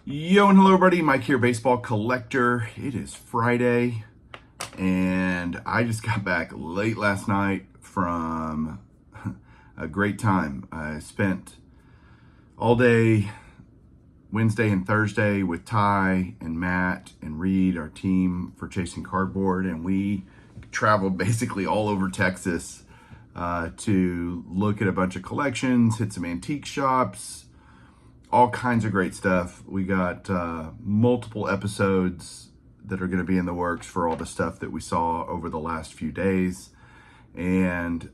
Yo and hello everybody, Mike here, baseball collector. It is Friday and I just got back late last night from a great time. I spent all day Wednesday and Thursday with Ty and Matt and Reed, our team for Chasing Cardboard, and we traveled basically all over Texas to look at a bunch of collections, hit some antique shops, all kinds of great stuff. We got multiple episodes that are going to be in the works for all the stuff that we saw over the last few days. And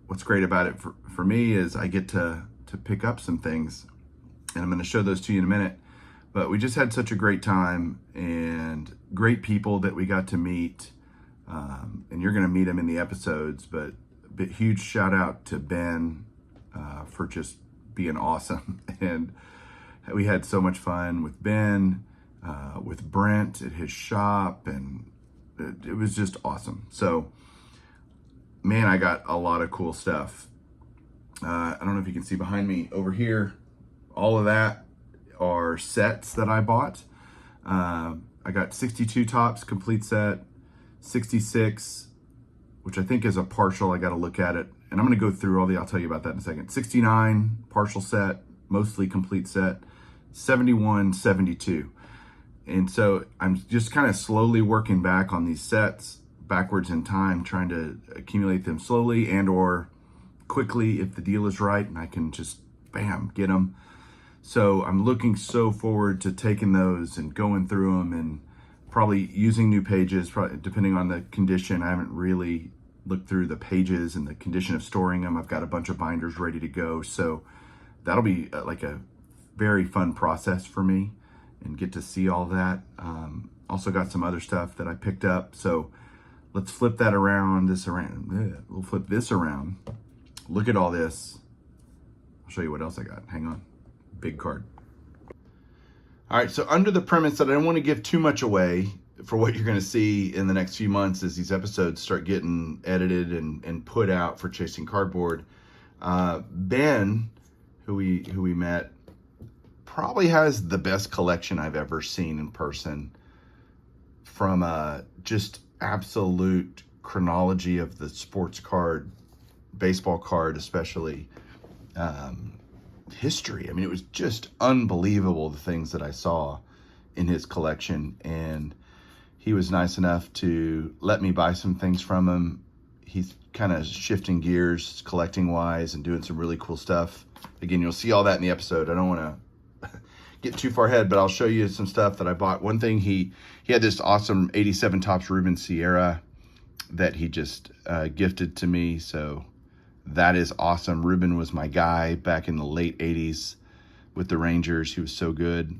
what's great about it for me is I get to pick up some things, and I'm going to show those to you in a minute. But we just had such a great time and great people that we got to meet. And you're going to meet them in the episodes, but a huge shout out to Ben for just being awesome. And we had so much fun with Ben, with Brent at his shop, and it was just awesome. So, man, I got a lot of cool stuff. I don't know if you can see behind me over here, all of that are sets that I bought. I got 62 tops, complete set, 66, which I think is a partial. I got to look at it, and I'm going to go through I'll tell you about that in a second. 69, partial set, mostly complete set, 71, 72. And so I'm just kind of slowly working back on these sets backwards in time, trying to accumulate them slowly and or quickly if the deal is right and I can just bam, get them. So I'm looking so forward to taking those and going through them and probably using new pages, probably, depending on the condition. I haven't really looked through the pages and the condition of storing them. I've got a bunch of binders ready to go. So that'll be like a very fun process for me and get to see all that. Also got some other stuff that I picked up. So let's flip that around, We'll flip this around. Look at all this. I'll show you what else I got. Hang on. Big card. All right, so under the premise that I don't want to give too much away for what you're going to see in the next few months as these episodes start getting edited and put out for Chasing Cardboard, Ben, who we met, probably has the best collection I've ever seen in person, from just absolute chronology of the sports card, baseball card especially, history. I mean, it was just unbelievable the things that I saw in his collection, and he was nice enough to let me buy some things from him. He's kind of shifting gears collecting wise and doing some really cool stuff. Again, you'll see all that in the episode. I don't want to get too far ahead, but I'll show you some stuff that I bought. One thing, he had this awesome 87 Topps Ruben Sierra that he just gifted to me. So that is awesome. Ruben was my guy back in the late 80s with the Rangers. He was so good.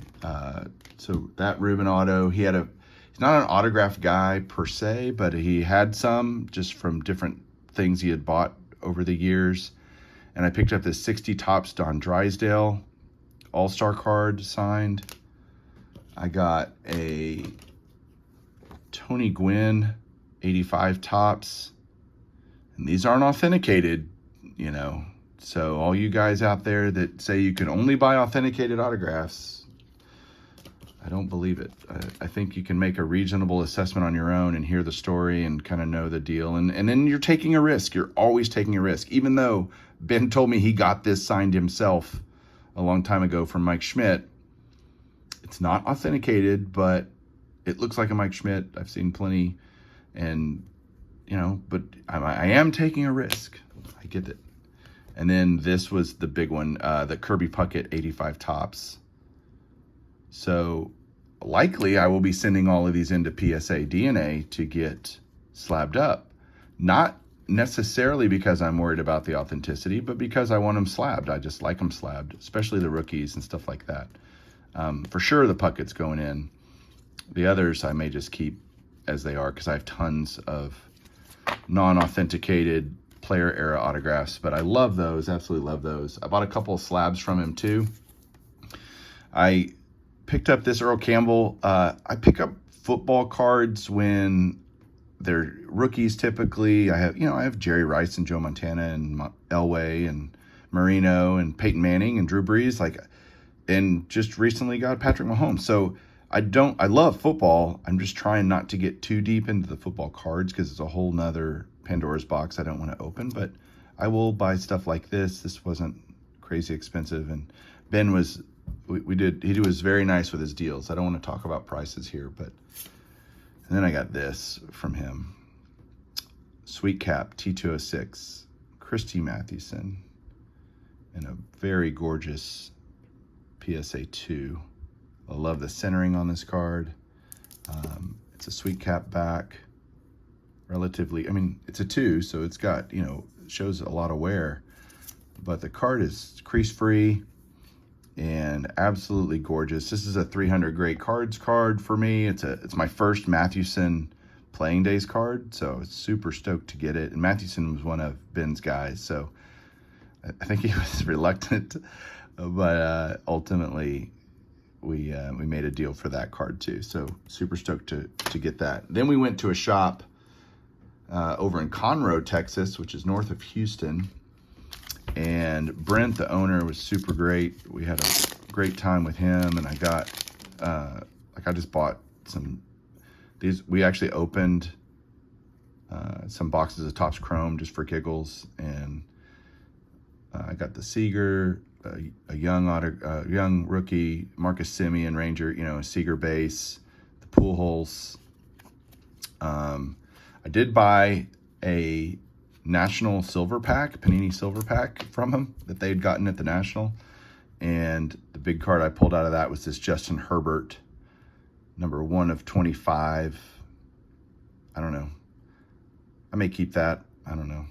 So that Ruben auto, he's not an autograph guy per se, but he had some just from different things he had bought over the years. And I picked up this 60 Topps Don Drysdale All-Star card signed. I got a Tony Gwynn 85 Topps, and these aren't authenticated, so all you guys out there that say you can only buy authenticated autographs, I don't believe it. I think you can make a reasonable assessment on your own and hear the story and kind of know the deal, and then you're taking a risk. You're always taking a risk. Even though Ben told me he got this signed himself a long time ago from Mike Schmidt, it's not authenticated, but it looks like a Mike Schmidt. I've seen plenty, and but I am taking a risk. I get it. And then this was the big one, the Kirby Puckett 85 Topps. So likely I will be sending all of these into PSA DNA to get slabbed up. Not necessarily because I'm worried about the authenticity, but because I want them slabbed. I just like them slabbed, especially the rookies and stuff like that. For sure the Puckett's going in. The others I may just keep as they are because I have tons of non-authenticated player era autographs, but I love those, absolutely love those. I bought a couple of slabs from him too. I picked up this Earl Campbell. I pick up football cards when they're rookies typically. I have Jerry Rice and Joe Montana and Elway and Marino and Peyton Manning and Drew Brees. Like, and just recently got Patrick Mahomes. So I love football. I'm just trying not to get too deep into the football cards because it's a whole nother Pandora's box I don't want to open, but I will buy stuff like this. This wasn't crazy expensive, and Ben was, he was very nice with his deals. I don't want to talk about prices here, but, and then I got this from him. Sweet Cap T206, Christy Mathewson, and a very gorgeous PSA 2. I love the centering on this card. It's a Sweet Cap back, relatively, I mean, it's a 2, so it's got, you know, shows a lot of wear, but the card is crease free and absolutely gorgeous. This is a 300 great cards card for me. It's my first Mathewson playing days card, so it's super stoked to get it. And Mathewson was one of Ben's guys, so I think he was reluctant, but ultimately we made a deal for that card too. So super stoked to get that. Then we went to a shop over in Conroe, Texas, which is north of Houston. And Brent, the owner, was super great. We had a great time with him, and I got, I just bought these. We actually opened some boxes of Topps Chrome just for giggles, and I got the Seager, a young rookie, Marcus Semien Ranger, you know, a Seager base, the Pujols. I did buy a National Silver Pack, Panini Silver Pack from them that they had gotten at the National. And the big card I pulled out of that was this Justin Herbert, number 1/25. I don't know. I may keep that. I don't know.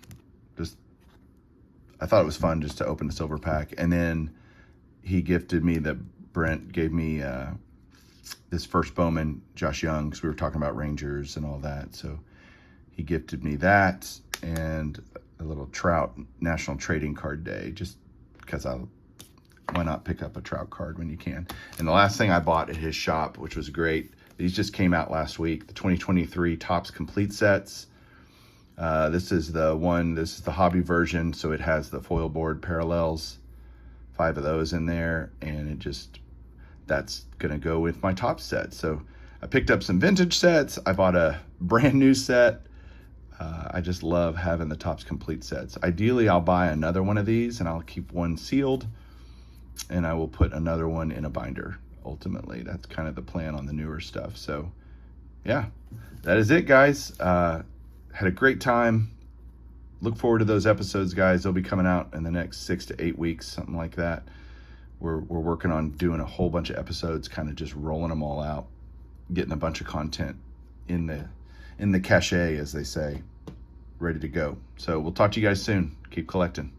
I thought it was fun just to open a silver pack. And then he gifted me Brent gave me this first Bowman, Josh Young, because we were talking about Rangers and all that. So he gifted me that and a little Trout National Trading Card Day, just because why not pick up a Trout card when you can? And the last thing I bought at his shop, which was great, these just came out last week, the 2023 Topps Complete Sets. This is the hobby version, so it has the foil board parallels, 5 of those in there, and that's gonna go with my Topps set. So I picked up some vintage sets. I bought a brand new set. I just love having the Topps Complete Sets. Ideally, I'll buy another one of these, and I'll keep one sealed, and I will put another one in a binder. Ultimately, that's kind of the plan on the newer stuff. So yeah, that is it, guys. Had a great time. Look forward to those episodes, guys. They'll be coming out in the next 6 to 8 weeks, something like that. We're working on doing a whole bunch of episodes, kind of just rolling them all out, getting a bunch of content in the cache, as they say, ready to go. So we'll talk to you guys soon. Keep collecting.